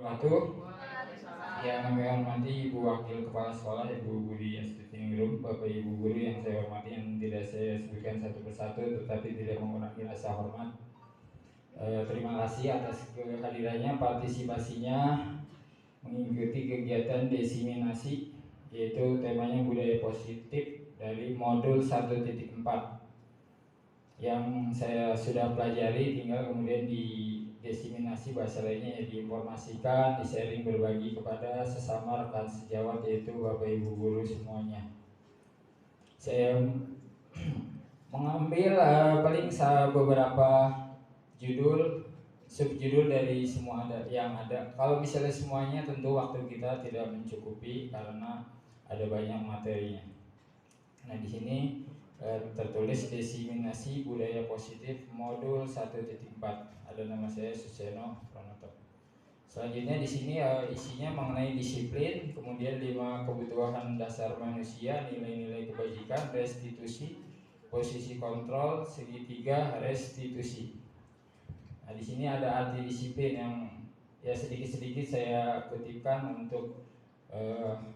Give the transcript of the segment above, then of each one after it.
wabarakatuh. Yang kami hormati Ibu Wakil Kepala Sekolah, Ibu Budi Astuti, Bapak Ibu Guru yang saya hormati, yang tidak saya sebutkan satu persatu tetapi tidak mengurangi rasa hormat. Terima kasih atas kehadirannya, partisipasinya mengikuti kegiatan desiminasi, yaitu temanya budaya positif dari modul 1.4 yang saya sudah pelajari, tinggal kemudian didesiminasi bahasa lainnya, ya, diinformasikan, di-sharing, berbagi kepada sesama rekan sejawat, yaitu Bapak Ibu Guru semuanya. Saya mengambil paling beberapa judul, subjudul dari semua yang ada. Kalau misalnya semuanya tentu waktu kita tidak mencukupi karena ada banyak materinya. Nah, di sini tertulis desiminasi budaya positif modul 1.4. Ada nama saya Suseno Pranoto. Selanjutnya di sini isinya mengenai disiplin, kemudian 5 kebutuhan dasar manusia, nilai-nilai kebajikan, restitusi, posisi kontrol, segitiga, restitusi. Nah, di sini ada arti disiplin yang ya sedikit-sedikit saya kutipkan untuk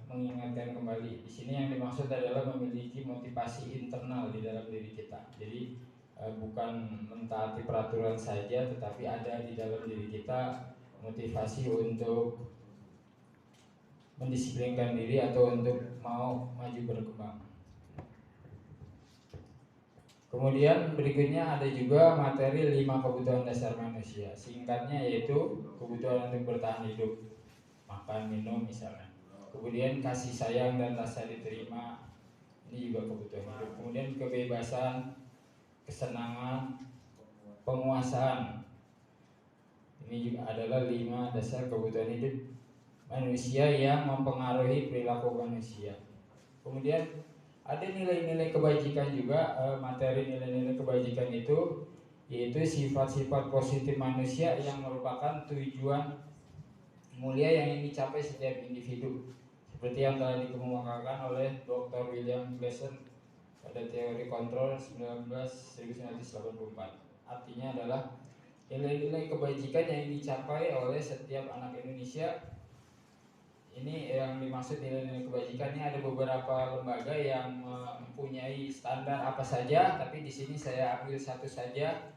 mengingatkan kembali. Di sini yang dimaksud adalah memiliki motivasi internal di dalam diri kita. Jadi bukan mentaati peraturan saja, tetapi ada di dalam diri kita motivasi untuk mendisiplinkan diri atau untuk mau maju berkembang. Kemudian berikutnya ada juga materi 5 kebutuhan dasar manusia. Singkatnya yaitu kebutuhan untuk bertahan hidup, makan, minum misalnya. Kemudian kasih sayang dan rasa diterima, ini juga kebutuhan hidup. Kemudian kebebasan, kesenangan, penguasaan, ini juga adalah 5 dasar kebutuhan hidup manusia yang mempengaruhi perilaku manusia. Kemudian ada nilai-nilai kebajikan juga. Materi nilai-nilai kebajikan itu yaitu sifat-sifat positif manusia yang merupakan tujuan mulia yang ingin dicapai setiap individu, seperti yang telah dikemukakan oleh Dr. William Glasser pada teori kontrol 1984. Artinya adalah nilai-nilai kebajikan yang dicapai oleh setiap anak Indonesia. Ini yang dimaksud nilai-nilai kebajikan. Ini ada beberapa lembaga yang mempunyai standar apa saja, tapi di sini saya ambil satu saja,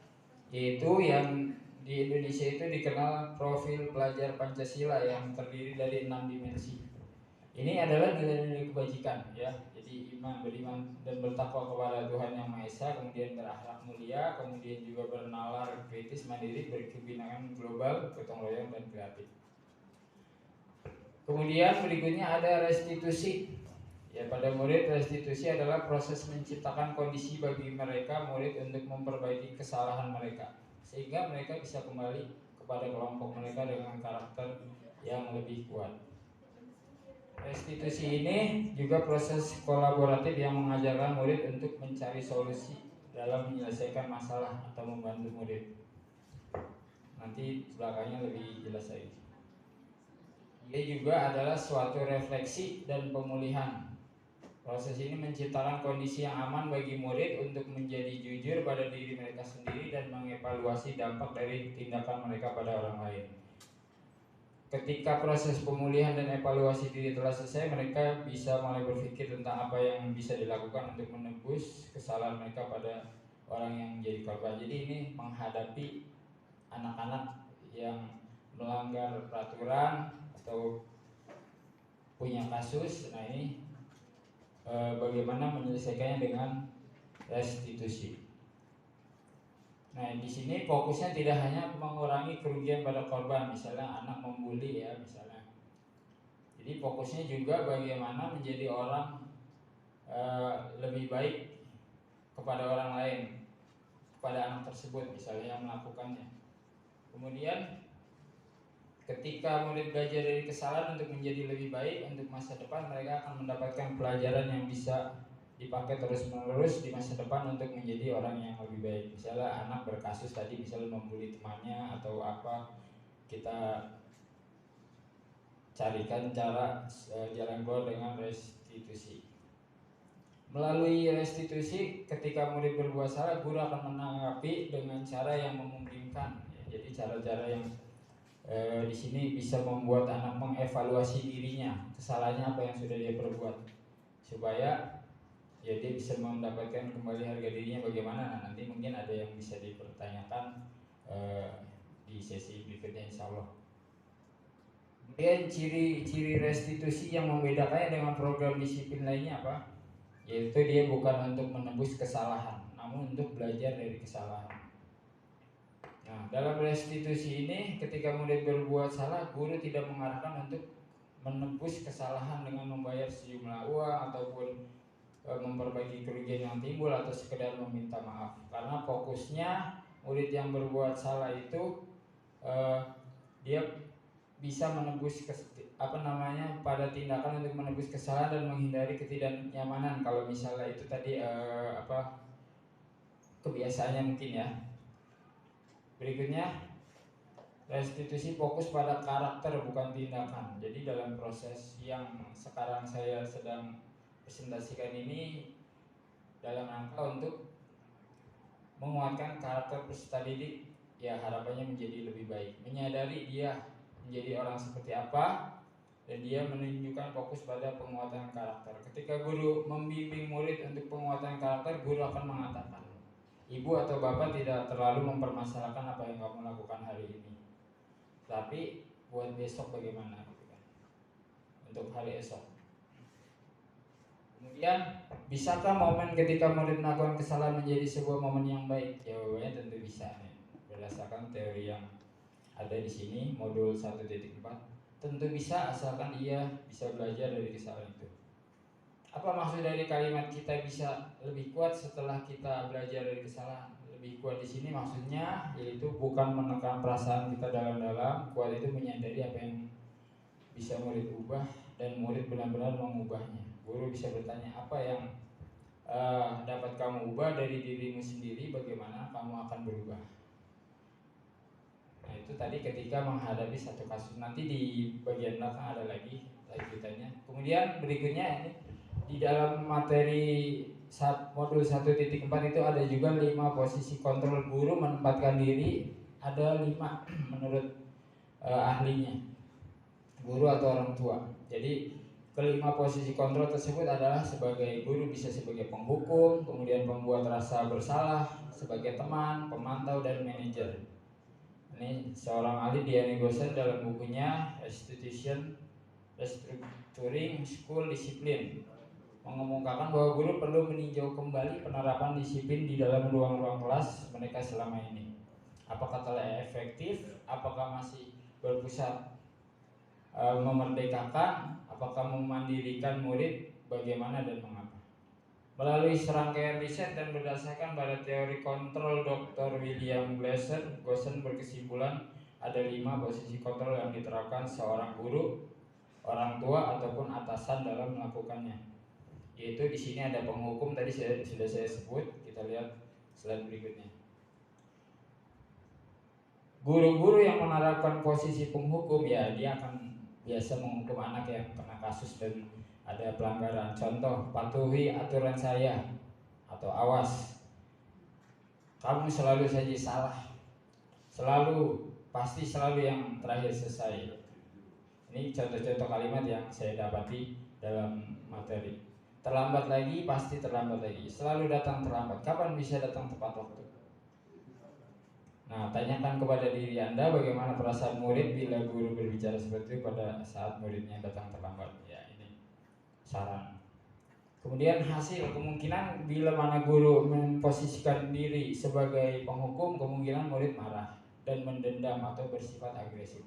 yaitu yang di Indonesia itu dikenal profil pelajar Pancasila yang terdiri dari 6 dimensi. Ini adalah nilai-nilai kebajikan, ya. Jadi beriman dan bertakwa kepada Tuhan Yang Maha Esa, kemudian berakhlak mulia, kemudian juga bernalar kritis, mandiri, berkebinaan global, gotong royong dan kreatif. Kemudian berikutnya ada restitusi. Ya, pada murid, restitusi adalah proses menciptakan kondisi bagi mereka murid untuk memperbaiki kesalahan mereka, sehingga mereka bisa kembali kepada kelompok mereka dengan karakter yang lebih kuat. Restitusi ini juga proses kolaboratif yang mengajarkan murid untuk mencari solusi dalam menyelesaikan masalah atau membantu murid. Nanti belakangnya lebih jelas lagi. Ia juga adalah suatu refleksi dan pemulihan. Proses ini menciptakan kondisi yang aman bagi murid untuk menjadi jujur pada diri mereka sendiri dan mengevaluasi dampak dari tindakan mereka pada orang lain. Ketika proses pemulihan dan evaluasi diri telah selesai, mereka bisa mulai berpikir tentang apa yang bisa dilakukan untuk menebus kesalahan mereka pada orang yang menjadi korban. Jadi ini menghadapi anak-anak yang melanggar peraturan atau punya kasus. Nah, ini bagaimana menyelesaikannya dengan restitusi. Nah, di sini fokusnya tidak hanya mengurangi kerugian pada korban, misalnya anak membuli, ya, misalnya. Jadi fokusnya juga bagaimana menjadi orang lebih baik kepada orang lain, kepada anak tersebut misalnya yang melakukannya. Kemudian ketika murid belajar dari kesalahan untuk menjadi lebih baik untuk masa depan, mereka akan mendapatkan pelajaran yang bisa dipakai terus-menerus di masa depan untuk menjadi orang yang lebih baik. Misalnya anak berkasus tadi, misalnya membuli temannya atau apa, kita carikan cara jalan keluar dengan restitusi. Melalui restitusi, ketika murid berbuat salah, guru akan menanggapi dengan cara yang memungkinkan. Jadi cara-cara yang di sini bisa membuat anak mengevaluasi dirinya, kesalahannya apa yang sudah dia perbuat, supaya ya dia bisa mendapatkan kembali harga dirinya bagaimana. Nah, nanti mungkin ada yang bisa dipertanyakan di sesi berikutnya insya Allah. Kemudian ciri-ciri restitusi yang membedakannya dengan program disiplin lainnya apa? Yaitu dia bukan untuk menebus kesalahan, namun untuk belajar dari kesalahan. Nah, dalam restitusi ini ketika murid berbuat salah, guru tidak mengarahkan untuk menebus kesalahan dengan membayar sejumlah uang ataupun memperbaiki kerugian yang timbul atau sekedar meminta maaf. Karena fokusnya murid yang berbuat salah itu dia bisa menebus pada tindakan untuk menebus kesalahan dan menghindari ketidaknyamanan. Kalau misalnya itu tadi kebiasaannya mungkin ya. Berikutnya, restitusi fokus pada karakter bukan tindakan. Jadi dalam proses yang sekarang saya sedang presentasikan ini dalam rangka untuk menguatkan karakter peserta didik, ya harapannya menjadi lebih baik, menyadari dia menjadi orang seperti apa, dan dia menunjukkan fokus pada penguatan karakter. Ketika guru membimbing murid untuk penguatan karakter, guru akan mengatakan, ibu atau bapak tidak terlalu mempermasalahkan apa yang kamu lakukan hari ini, tapi buat besok bagaimana gitu kan, untuk hari esok. Kemudian, bisakah momen ketika murid melakukan kesalahan menjadi sebuah momen yang baik? Jawabannya tentu bisa nih. Berdasarkan teori yang ada di sini, modul 1.4, tentu bisa asalkan ia bisa belajar dari kesalahan itu. Apa maksud dari kalimat kita bisa lebih kuat setelah kita belajar dari kesalahan? Lebih kuat di sini maksudnya yaitu bukan menekan perasaan kita dalam-dalam. Kuat itu menyadari apa yang bisa murid ubah dan murid benar-benar mengubahnya. Guru bisa bertanya, apa yang dapat kamu ubah dari dirimu sendiri, bagaimana kamu akan berubah. Nah, itu tadi ketika menghadapi satu kasus. Nanti di bagian belakang ada lagi lanjutannya. Kemudian berikutnya ini di dalam materi modul 1.4 itu ada juga 5 posisi kontrol guru menempatkan diri. Ada 5 menurut ahlinya, guru atau orang tua. Jadi kelima posisi kontrol tersebut adalah sebagai guru bisa sebagai penghukum, kemudian pembuat rasa bersalah, sebagai teman, pemantau, dan manajer. Ini seorang ahli Diane Gosen dalam bukunya Restructuring School Discipline mengemukakan bahwa guru perlu meninjau kembali penerapan disiplin di dalam ruang-ruang kelas mereka selama ini. Apakah telah efektif? Apakah masih berpusat memerdekakan? Apakah memandirikan murid? Bagaimana dan mengapa? Melalui serangkaian riset dan berdasarkan pada teori kontrol Dr. William Glasser, Gosen berkesimpulan ada 5 posisi kontrol yang diterapkan seorang guru, orang tua ataupun atasan dalam melakukannya. Yaitu di sini ada penghukum, tadi sudah saya sebut. Kita lihat slide berikutnya. Guru-guru yang menerapkan posisi penghukum, ya dia akan biasa menghukum anak yang kena kasus dan ada pelanggaran. Contoh, patuhi aturan saya, atau awas, kamu selalu saja salah, pasti selalu yang terakhir selesai. Ini contoh-contoh kalimat yang saya dapati dalam materi. Terlambat lagi, pasti terlambat lagi. Selalu datang terlambat, kapan bisa datang tepat waktu? Nah, tanyakan kepada diri Anda bagaimana perasaan murid bila guru berbicara seperti itu pada saat muridnya datang terlambat. Ya, ini saran. Kemudian hasil, kemungkinan bila mana guru memposisikan diri sebagai penghukum, kemungkinan murid marah dan mendendam atau bersifat agresif.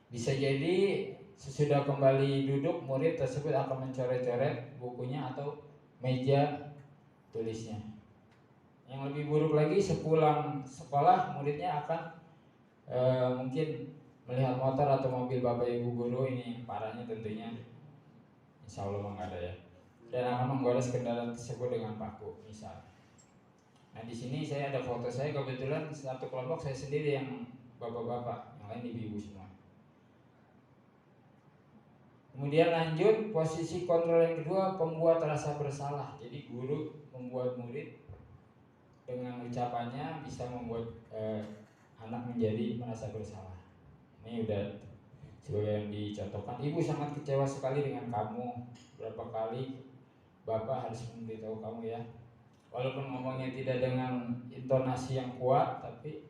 Bisa jadi sesudah kembali duduk, murid tersebut akan mencoret-coret bukunya atau meja tulisnya. Yang lebih buruk lagi, sepulang sekolah muridnya akan mungkin melihat motor atau mobil bapak ibu guru. Ini parahnya tentunya, insya Allah nggak ada ya, dan akan menggores kendaraan tersebut dengan paku misal. Nah, di sini saya ada foto saya, kebetulan satu kelompok saya sendiri yang bapak-bapak, yang lain ibu-ibu semua. Kemudian lanjut, posisi kontrol yang kedua, pembuat rasa bersalah. Jadi guru membuat murid dengan ucapannya bisa membuat anak menjadi merasa bersalah. Ini udah sebagai yang dicontohkan. Ibu sangat kecewa sekali dengan kamu. Berapa kali bapak harus memberitahu kamu ya. Walaupun ngomongnya tidak dengan intonasi yang kuat, tapi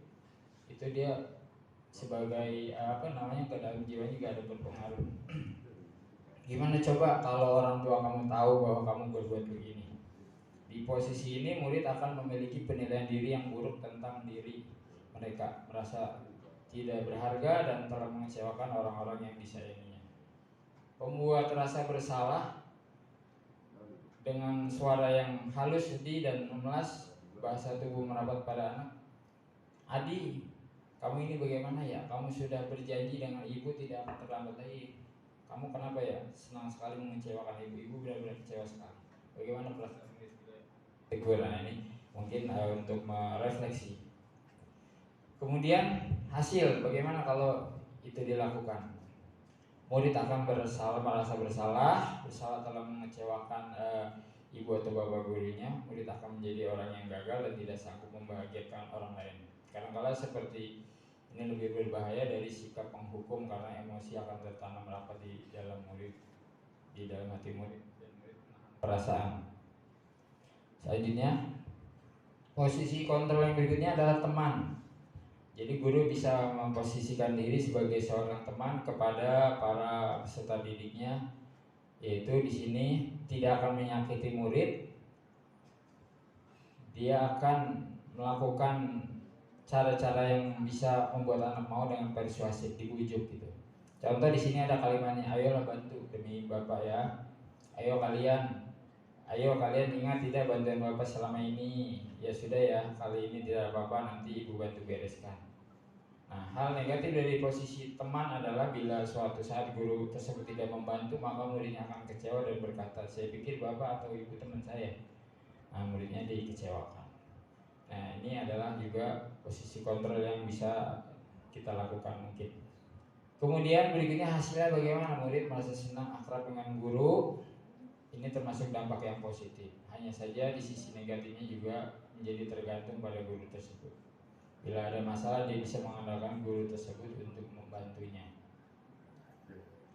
itu dia sebagai ke dalam jiwa juga ada berpengaruh. Gimana coba kalau orang tua kamu tahu bahwa kamu berbuat begini? Di posisi ini murid akan memiliki penilaian diri yang buruk tentang diri mereka, merasa tidak berharga dan telah mengecewakan orang-orang yang disayanginya. Pembuat rasa bersalah dengan suara yang halus, sedih dan memelas, bahasa tubuh merapat pada anak. Adi, kamu ini bagaimana ya? Kamu sudah berjanji dengan ibu tidak akan terlambat lagi. Kamu kenapa ya? Senang sekali mengecewakan ibu. Ibu benar-benar kecewa sekali. Bagaimana perasaan tegur? Nah, ini mungkin untuk merefleksi. Kemudian hasil, bagaimana kalau itu dilakukan? Murid akan merasa bersalah telah mengecewakan ibu atau bapak gurunya. Murid akan menjadi orang yang gagal dan tidak sanggup membahagiakan orang lain. Kadang-kala seperti ini lebih berbahaya dari sikap penghukum, karena emosi akan tertanam rapat di dalam murid, di dalam hati murid, dan murid perasaan. Selanjutnya, posisi kontrol yang berikutnya adalah teman. Jadi guru bisa memposisikan diri sebagai seorang teman kepada para peserta didiknya, yaitu di sini tidak akan menyakiti murid. Dia akan melakukan cara-cara yang bisa membuat anak mau dengan persuasif, dibujuk gitu. Contoh di sini ada kalimatnya, ayolah bantu demi bapak ya. Ayo kalian ingat tidak bantuan bapak selama ini. Ya sudah ya, kali ini tidak apa-apa, nanti ibu bantu bereskan. Nah, hal negatif dari posisi teman adalah bila suatu saat guru tersebut tidak membantu, maka muridnya akan kecewa dan berkata, saya pikir bapak atau ibu teman saya. Nah, muridnya dikecewakan. Nah, ini adalah juga posisi kontrol yang bisa kita lakukan mungkin. Kemudian berikutnya hasilnya bagaimana? Murid merasa senang akrab dengan guru. Ini termasuk dampak yang positif. Hanya saja di sisi negatifnya juga menjadi tergantung pada guru tersebut. Bila ada masalah, dia bisa mengandalkan guru tersebut untuk membantunya.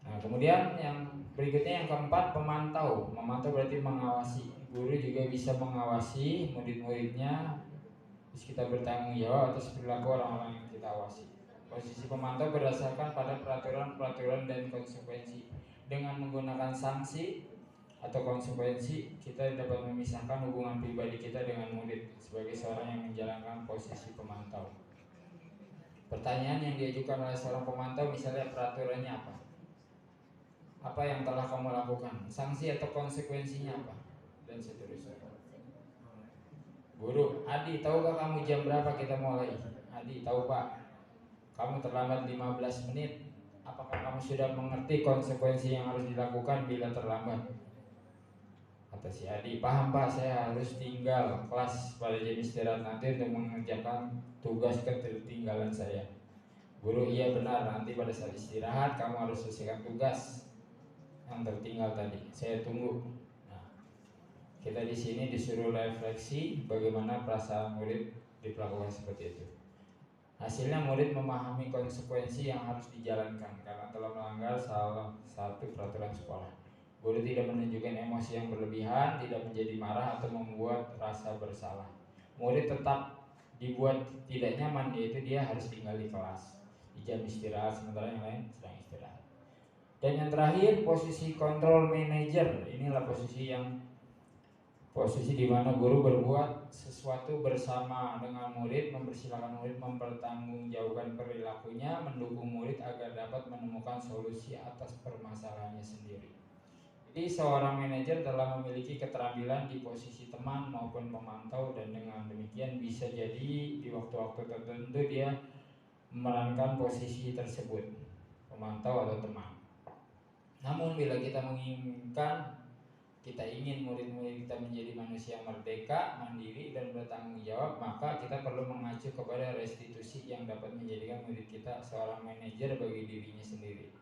Nah, kemudian yang berikutnya yang keempat, pemantau. Memantau berarti mengawasi. Guru juga bisa mengawasi murid-muridnya, terus kita bertanggung jawab atas perilaku orang-orang yang kita awasi. Posisi pemantau berdasarkan pada peraturan-peraturan dan konsekuensi. Dengan menggunakan sanksi atau konsekuensi, kita dapat memisahkan hubungan pribadi kita dengan murid sebagai seorang yang menjalankan posisi pemantau. Pertanyaan yang diajukan oleh seorang pemantau, misalnya peraturannya apa? Apa yang telah kamu lakukan? Sanksi atau konsekuensinya apa? Dan seterusnya. Guru, Adi, tahukah kamu jam berapa kita mulai? Adi, tahu Pak. Kamu terlambat 15 menit. Apakah kamu sudah mengerti konsekuensi yang harus dilakukan bila terlambat? Kata si Adi, paham Pak, saya harus tinggal kelas pada jam istirahat nanti untuk mengerjakan tugas ketertinggalan saya. Guru, iya benar, nanti pada saat istirahat kamu harus selesaikan tugas yang tertinggal tadi. Saya tunggu. Nah, kita di sini disuruh refleksi bagaimana perasaan murid diperlakukan seperti itu. Hasilnya murid memahami konsekuensi yang harus dijalankan karena telah melanggar salah satu peraturan sekolah. Guru tidak menunjukkan emosi yang berlebihan, tidak menjadi marah atau membuat rasa bersalah. Murid tetap dibuat tidak nyaman, yaitu dia harus tinggal di kelas di jam istirahat, sementara yang lain sedang istirahat. Dan yang terakhir, posisi control manager. Inilah posisi di mana guru berbuat sesuatu bersama dengan murid, mempersilahkan murid mempertanggungjawabkan perilakunya, mendukung murid agar dapat menemukan solusi atas permasalahannya sendiri. Jadi seorang manajer telah memiliki keterampilan di posisi teman maupun pemantau, dan dengan demikian bisa jadi di waktu-waktu tertentu dia memerankan posisi tersebut, pemantau atau teman. Namun bila kita ingin murid-murid kita menjadi manusia merdeka, mandiri, dan bertanggung jawab, maka kita perlu mengacu kepada restitusi yang dapat menjadikan murid kita seorang manajer bagi dirinya sendiri.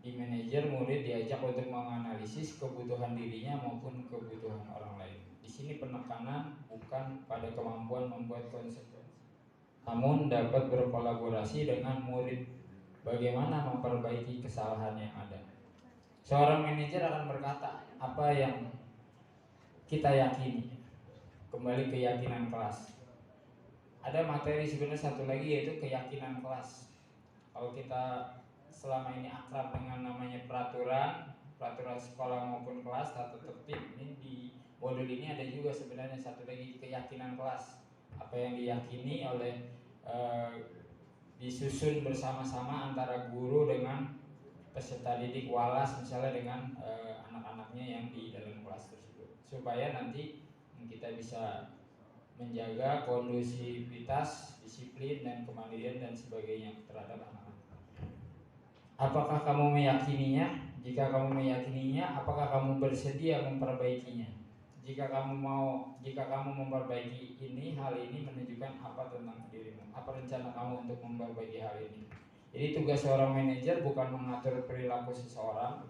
Di manajer, murid diajak untuk menganalisis kebutuhan dirinya maupun kebutuhan orang lain. Di sini penekanan bukan pada kemampuan membuat konsekuensi, namun dapat berkolaborasi dengan murid bagaimana memperbaiki kesalahan yang ada. Seorang manajer akan berkata apa yang kita yakini, kembali keyakinan kelas. Ada materi sebenarnya satu lagi, yaitu keyakinan kelas. Kalau kita selama ini akrab dengan namanya peraturan sekolah maupun kelas, tata tertib, ini di modul ini ada juga sebenarnya satu lagi, keyakinan kelas. Apa yang diyakini oleh disusun bersama-sama antara guru dengan peserta didik, walas misalnya dengan anak-anaknya yang di dalam kelas tersebut, supaya nanti kita bisa menjaga kondusivitas, disiplin dan kemandirian dan sebagainya terhadap anak-anak. Apakah kamu meyakininya? Jika kamu meyakininya, apakah kamu bersedia memperbaikinya? Jika kamu memperbaiki hal ini menunjukkan apa tentang dirimu? Apa rencana kamu untuk memperbaiki hal ini? Jadi tugas seorang manajer bukan mengatur perilaku seseorang.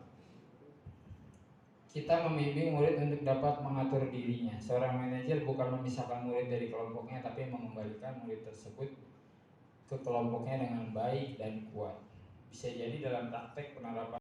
Kita membimbing murid untuk dapat mengatur dirinya. Seorang manajer bukan memisahkan murid dari kelompoknya, tapi mengembalikan murid tersebut ke kelompoknya dengan baik dan kuat. Bisa jadi dalam praktek penerapan